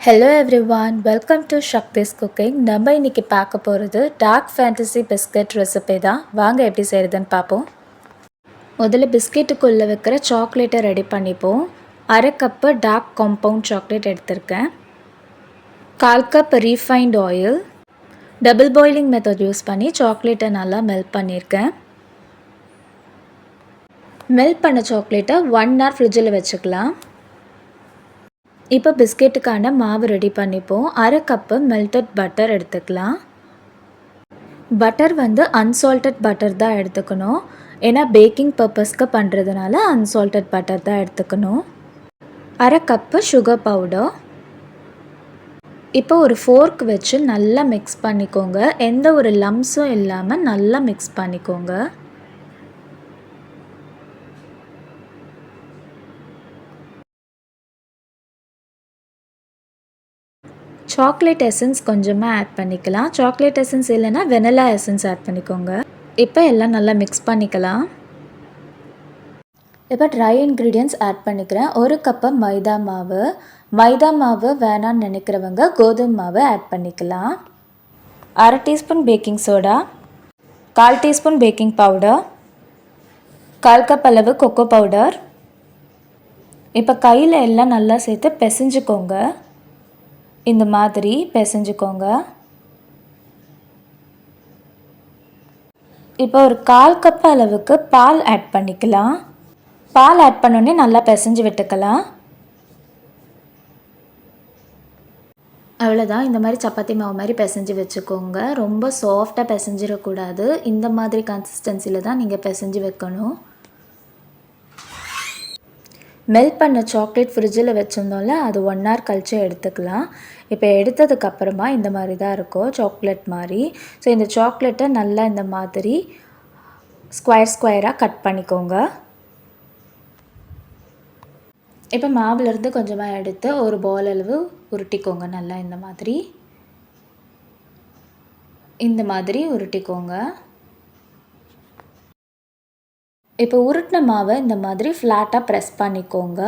Hello everyone, welcome to Shakti's cooking. நம்ம இன்றைக்கி பார்க்க போகிறது டார்க் ஃபேண்டசி பிஸ்கட் ரெசிபி தான். வாங்க எப்படி செய்கிறதுன்னு பார்ப்போம். முதல்ல பிஸ்கெட்டுக்குள்ளே வைக்கிற சாக்லேட்டை ரெடி பண்ணிப்போம். 1/2 கப்பு டார்க் காம்பவுண்ட் சாக்லேட் எடுத்திருக்கேன். 1/4 cup refined oil. Double boiling method use பண்ணி சாக்லேட்டை நல்லா மெல்ட் பண்ணியிருக்கேன். மெல்ட் பண்ண சாக்லேட்டை 1 hour ஃப்ரிட்ஜில் வச்சுக்கலாம். இப்போ பிஸ்கெட்டுக்கான மாவு ரெடி பண்ணிப்போம். 1/2 கப்பு மெல்டட் பட்டர் எடுத்துக்கலாம். பட்டர் அன்சால்டட் பட்டர் தான் எடுத்துக்கணும். ஏன்னா பேக்கிங் பர்பஸ்க்கு பண்ணுறதுனால அன்சால்டட் பட்டர் தான் எடுத்துக்கணும். 1/2 கப்பு சுகர் பவுடர். இப்போ ஒரு ஃபோர்க் வச்சு நல்லா மிக்ஸ் பண்ணிக்கோங்க. எந்த ஒரு லம்ஸும் இல்லாமல் நல்லா மிக்ஸ் பண்ணிக்கோங்க. சாக்லேட் எசன்ஸ் கொஞ்சமாக ஆட் பண்ணிக்கலாம். சாக்லேட் எசன்ஸ் இல்லைன்னா வெனிலா எசன்ஸ் ஆட் பண்ணிக்கோங்க. இப்போ எல்லாம் நல்லா மிக்ஸ் பண்ணிக்கலாம். இப்போ ட்ரை இன்க்ரீடியன்ட்ஸ் ஆட் பண்ணிக்கிறேன். 1 கப்பு மைதா மாவு. மைதா மாவு வேணான்னு நினைக்கிறவங்க கோதுமை மாவு ஆட் பண்ணிக்கலாம். 1/2 teaspoon baking soda, 1/4 teaspoon baking powder, 1/4 cup அளவு கொக்கோ பவுடர். இப்போ கையில் எல்லாம் நல்லா சேர்த்து பிசைஞ்சுக்கோங்க. இந்த மாதிரி பிசைஞ்சுக்கோங்க. இப்போ ஒரு 1/4 கப் அளவுக்கு பால் ஆட் பண்ணிக்கலாம். பால் ஆட் பண்ணோடனே நல்லா பிசைஞ்சு விட்டுக்கலாம். அவ்வளோதான். இந்த மாதிரி சப்பாத்தி மாவு மாதிரி பிசைஞ்சு வச்சுக்கோங்க. ரொம்ப சாஃப்டாக பிசைஞ்சிடக்கூடாது. இந்த மாதிரி கன்சிஸ்டன்சியில் தான் நீங்கள் பிசைஞ்சு வைக்கணும். மெல்ட் பண்ண சாக்லேட் ஃப்ரிட்ஜில் வச்சுருந்தோம்ல, அது 1 hour கழிச்சு எடுத்துக்கலாம். இப்போ எடுத்ததுக்கப்புறமா இந்த மாதிரி தான் இருக்கும், சாக்லேட் மாதிரி. ஸோ இந்த சாக்லேட்டை நல்லா இந்த மாதிரி ஸ்கொயராக கட் பண்ணிக்கோங்க. இப்போ மாவுலேருந்து கொஞ்சமாக எடுத்து ஒரு பால் அளவு உருட்டிக்கோங்க. நல்லா இந்த மாதிரி உருட்டிக்கோங்க. இப்போ உருட்டின மாவை இந்த மாதிரி ஃப்ளாட்டாக ப்ரெஸ் பண்ணிக்கோங்க.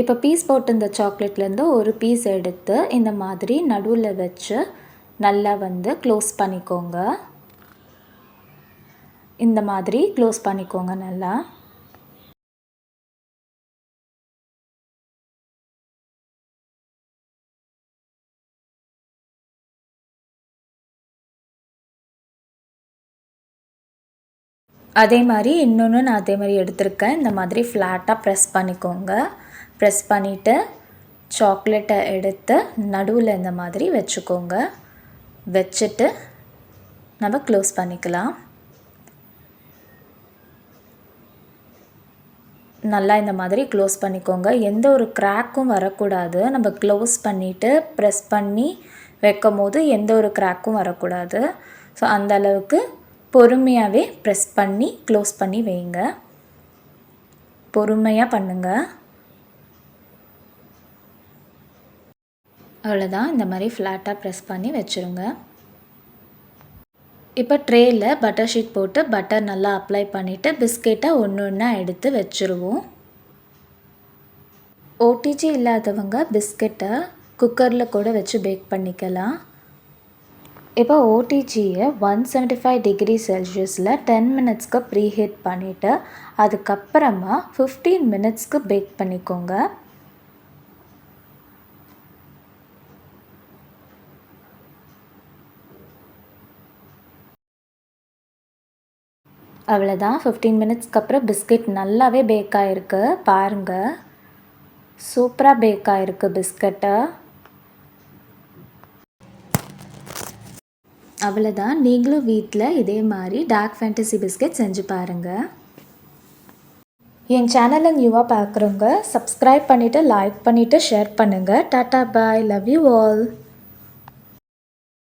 இப்போ பீஸ் போட்டு இந்த சாக்லேட்லேருந்து ஒரு பீஸ் எடுத்து இந்த மாதிரி நடுவில் வச்சு நல்லா க்ளோஸ் பண்ணிக்கோங்க. இந்த மாதிரி க்ளோஸ் பண்ணிக்கோங்க நல்லா. அதே மாதிரி இன்னொன்று நான் அதே மாதிரி எடுத்திருக்கேன். இந்த மாதிரி ஃப்ளாட்டாக ப்ரெஸ் பண்ணிக்கோங்க. ப்ரெஸ் பண்ணிவிட்டு சாக்லேட்டை எடுத்து நடுவில் இந்த மாதிரி வச்சுக்கோங்க. வச்சுட்டு நம்ம க்ளோஸ் பண்ணிக்கலாம். நல்லா இந்த மாதிரி க்ளோஸ் பண்ணிக்கோங்க. எந்த ஒரு கிராக்கும் வரக்கூடாது. நம்ம க்ளோஸ் பண்ணிவிட்டு ப்ரெஸ் பண்ணி வைக்கும் போது எந்த ஒரு கிராக்கும் வரக்கூடாது. ஸோ அந்த அளவுக்கு பொறுமையாகவே ப்ரெஸ் பண்ணி க்ளோஸ் பண்ணி வைங்க. பொறுமையாக பண்ணுங்கள். அவ்வளோதான். இந்த மாதிரி ஃப்ளாட்டாக ப்ரெஸ் பண்ணி வச்சுருங்க. இப்போ ட்ரேயில் பட்டர் ஷீட் போட்டு பட்டர் நல்லா அப்ளை பண்ணிவிட்டு பிஸ்கெட்டை ஒன்று ஒன்றா எடுத்து வச்சுருவோம். ஓடிஜி இல்லாதவங்க பிஸ்கெட்டை குக்கரில் கூட வச்சு பேக் பண்ணிக்கலாம். இப்போ ஓடிஜியை 175 டிகிரி செல்சியஸில் 10 மினிட்ஸ்க்கு ப்ரீஹீட் பண்ணிவிட்டு அதுக்கப்புறமா 15 மினிட்ஸ்க்கு பேக் பண்ணிக்கோங்க. அவ்வளோதான். 15 மினிட்ஸ்க்கு அப்புறம் பிஸ்கெட் நல்லாவே பேக் ஆகிருக்கு. பாருங்கள், சூப்பராக பேக் ஆகிருக்கு பிஸ்கட்டை. அவ்வளோதான். நீங்களும் வீட்டில் இதே மாதிரி டார்க் ஃபேண்டசி பிஸ்கெட் செஞ்சு பாருங்கள். என் சேனலை நியூவாக பார்க்குறவங்க சப்ஸ்கிரைப் பண்ணிவிட்டு லைக் பண்ணிவிட்டு ஷேர் பண்ணுங்கள். Tata bye, love you all.